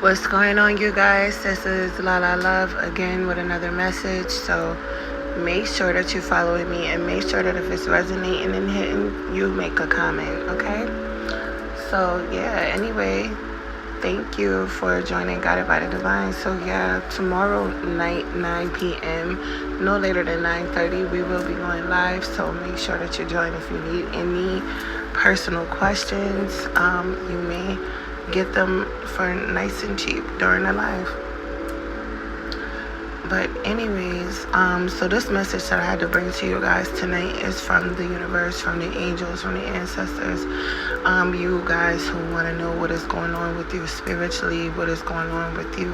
What's going on, you guys? This is Lala Love again with another message. So make sure that you're following me and make sure that if it's resonating and hitting, you make a comment, okay? So yeah, anyway, thank you for joining Guided by the Divine. So yeah, tomorrow night, 9 p.m., no later than 9:30, we will be going live. So make sure that you join. If you need any personal questions, you may get them for nice and cheap during the live. But anyways, so this message that I had to bring to you guys tonight is from the universe, from the angels, from the ancestors. You guys who want to know what is going on with you spiritually, what is going on with you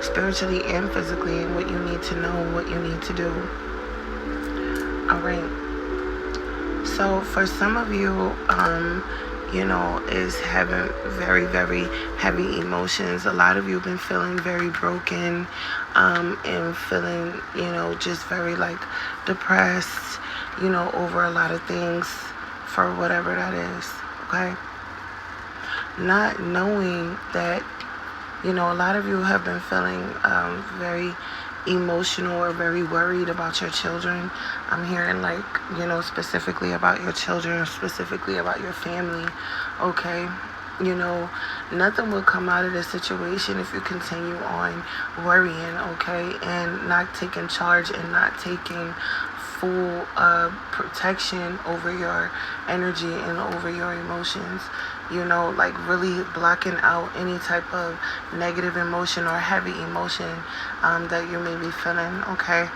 spiritually and physically, and what you need to know, what you need to do. All right. So for some of you, is having very, very heavy emotions. A lot of you have been feeling very broken, and feeling, just very depressed, over a lot of things for whatever that is, okay? Not knowing that, a lot of you have been feeling very emotional or very worried about your children. I'm hearing specifically about your children, specifically about your family, okay? Nothing will come out of this situation if you continue on worrying, okay? And not taking charge and not taking full protection over your energy and over your emotions. Really blocking out any type of negative emotion or heavy emotion that you may be feeling, okay?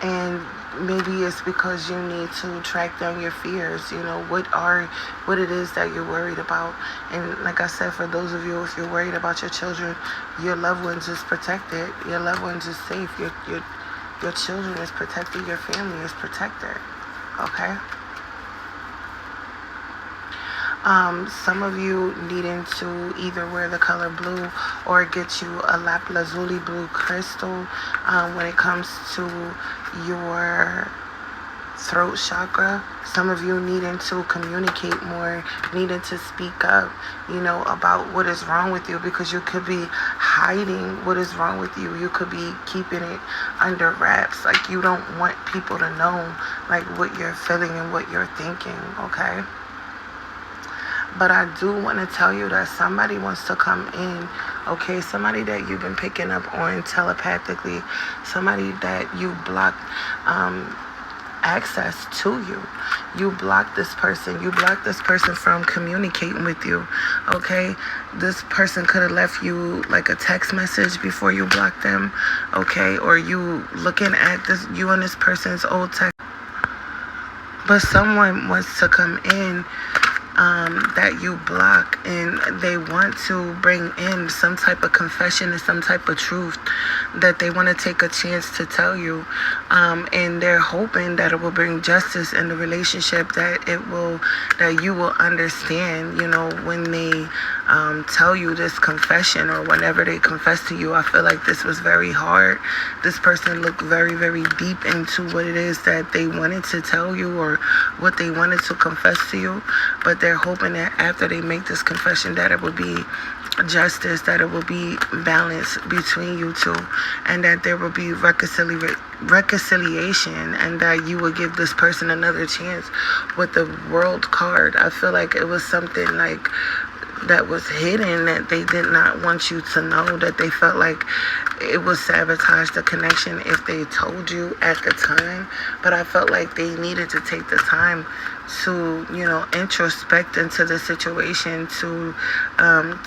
And maybe it's because you need to track down your fears, what it is that you're worried about. And like I said, for those of you, if you're worried about your children, your loved ones is protected, your loved ones is safe, your children is protected, your family is protected, okay? Some of you needing to either wear the color blue or get you a lapis lazuli blue crystal when it comes to your throat chakra. Some of you needing to communicate more, needing to speak up, about what is wrong with you, because you could be hiding what is wrong with you. You could be keeping it under wraps. You don't want people to know, what you're feeling and what you're thinking, okay? But I do want to tell you that somebody wants to come in, okay? Somebody that you've been picking up on telepathically, somebody that you blocked access to you. You blocked this person. You blocked this person from communicating with you, okay? This person could have left you a text message before you blocked them, okay? Or you looking at you and this person's old text. But someone wants to come in that you block, and they want to bring in some type of confession and some type of truth that they want to take a chance to tell you, and they're hoping that it will bring justice in the relationship, that you will understand, when they tell you this confession, or whenever they confess to you. I feel like this was very hard. This person looked very, very deep into what it is that they wanted to tell you or what they wanted to confess to you, but they're hoping that after they make this confession that it will be justice, that it will be balance between you two, and that there will be reconciliation, and that you will give this person another chance. With the World card, I feel like it was something that was hidden, that they did not want you to know, that they felt like it would sabotage the connection if they told you at the time. But I felt like they needed to take the time to, introspect into the situation, to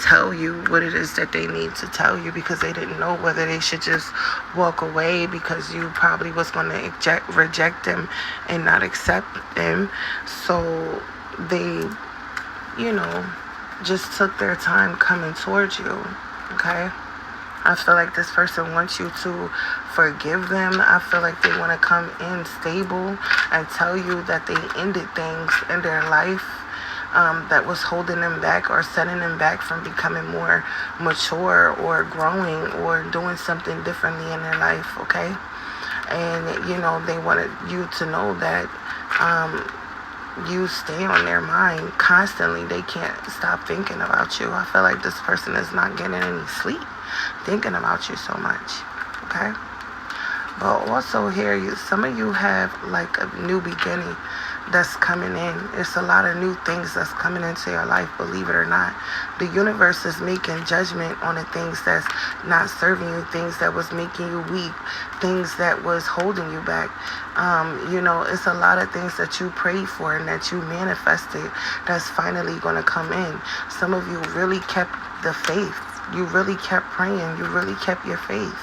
tell you what it is that they need to tell you, because they didn't know whether they should just walk away because you probably was going to reject them and not accept them. So they, just took their time coming towards you, okay? I feel like this person wants you to forgive them. I feel like they want to come in stable and tell you that they ended things in their life that was holding them back or setting them back from becoming more mature or growing or doing something differently in their life, okay? And, they wanted you to know that you stay on their mind constantly. They can't stop thinking about you. I feel like this person is not getting any sleep thinking about you so much. Okay? But also here, some of you have like a new beginning that's coming in. It's a lot of new things that's coming into your life, believe it or not. The universe is making judgment on the things that's not serving you, things that was making you weak, things that was holding you back. It's a lot of things that you prayed for and that you manifested that's finally going to come in. Some of you really kept the faith. You really kept praying. You really kept your faith.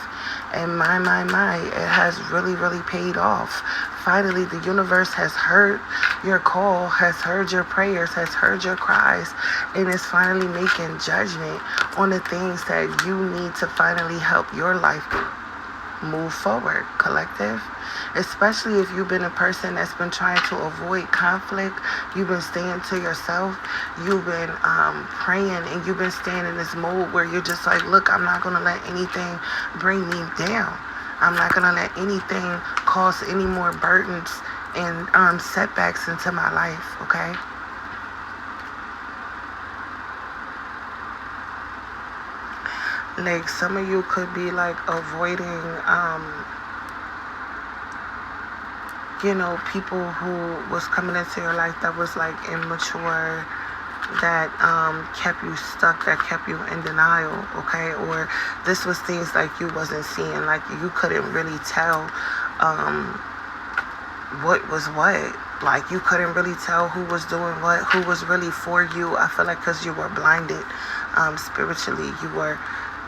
And my, it has really, really paid off. Finally, the universe has heard your call, has heard your prayers, has heard your cries, and is finally making judgment on the things that you need to finally help your life move forward, collective. Especially if you've been a person that's been trying to avoid conflict, you've been staying to yourself, you've been praying, and you've been staying in this mode where you're just like, look, I'm not going to let anything bring me down. I'm not going to let anything cause any more burdens and setbacks into my life, okay? Like, some of you could be like avoiding people who was coming into your life that was like immature, that kept you stuck, that kept you in denial, okay? Or this was things like you wasn't seeing, like you couldn't really tell what was what. Like you couldn't really tell who was doing what, who was really for you. I feel like because you were blinded spiritually, you were,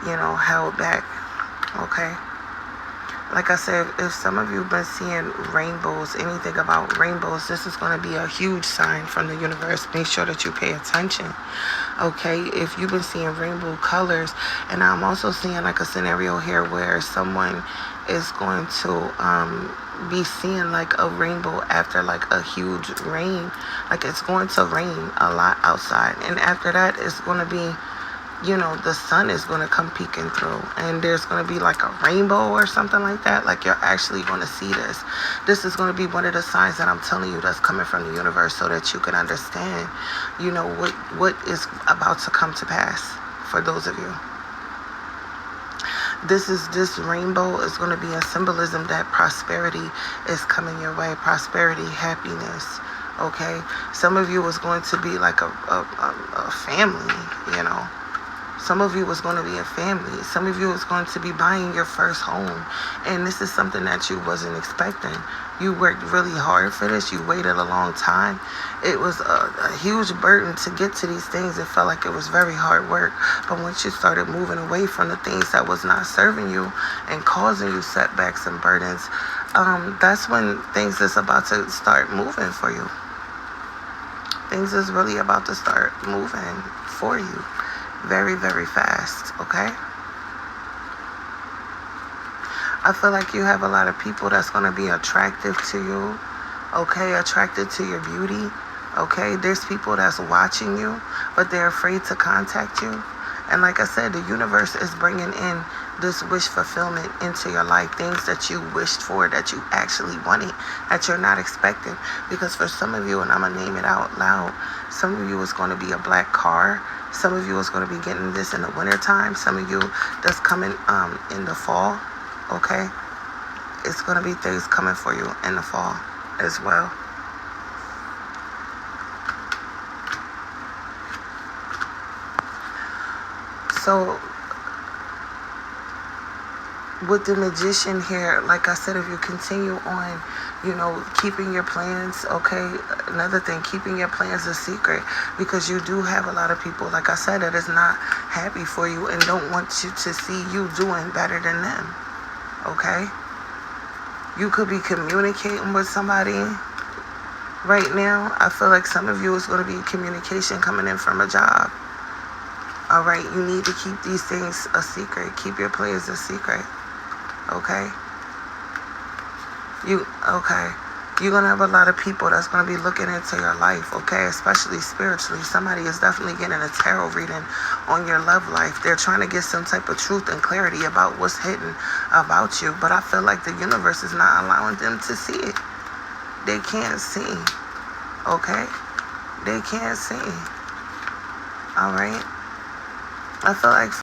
held back, okay? Like I said, if some of you have been seeing rainbows, anything about rainbows, this is going to be a huge sign from the universe. Make sure that you pay attention, okay? If you've been seeing rainbow colors, and I'm also seeing like a scenario here where someone is going to be seeing like a rainbow after like a huge rain. Like it's going to rain a lot outside. And after that, it's going to be, the sun is going to come peeking through, and there's going to be like a rainbow or something like that. Like you're actually going to see this. This is going to be one of the signs that I'm telling you that's coming from the universe, so that you can understand, what is about to come to pass for those of you. This rainbow is going to be a symbolism that prosperity is coming your way. Prosperity, happiness. Okay, some of you is going to be like a family, Some of you was going to be a family. Some of you is going to be buying your first home. And this is something that you wasn't expecting. You worked really hard for this. You waited a long time. It was a huge burden to get to these things. It felt like it was very hard work. But once you started moving away from the things that was not serving you and causing you setbacks and burdens, that's when things is about to start moving for you. Things is really about to start moving for you. Very, very fast, okay? I feel like you have a lot of people that's going to be attractive to you, okay? Attracted to your beauty, okay? There's people that's watching you, but they're afraid to contact you. And like I said, the universe is bringing in this wish fulfillment into your life, things that you wished for, that you actually wanted, that you're not expecting. Because for some of you, and I'm going to name it out loud, some of you is going to be a black car. Some of you is going to be getting this in the wintertime. Some of you that's coming in the fall, okay? It's going to be things coming for you in the fall as well. So with the magician here, like I said, if you continue on, keeping your plans, okay? Another thing, keeping your plans a secret, because you do have a lot of people, like I said, that is not happy for you and don't want you to see you doing better than them, okay? You could be communicating with somebody right now. I feel like some of you is going to be communication coming in from a job. All right, you need to keep these things a secret. Keep your plans a secret. Okay? You're going to have a lot of people that's going to be looking into your life, okay? Especially spiritually. Somebody is definitely getting a tarot reading on your love life. They're trying to get some type of truth and clarity about what's hidden about you. But I feel like the universe is not allowing them to see it. They can't see. Okay? They can't see. Alright? I feel like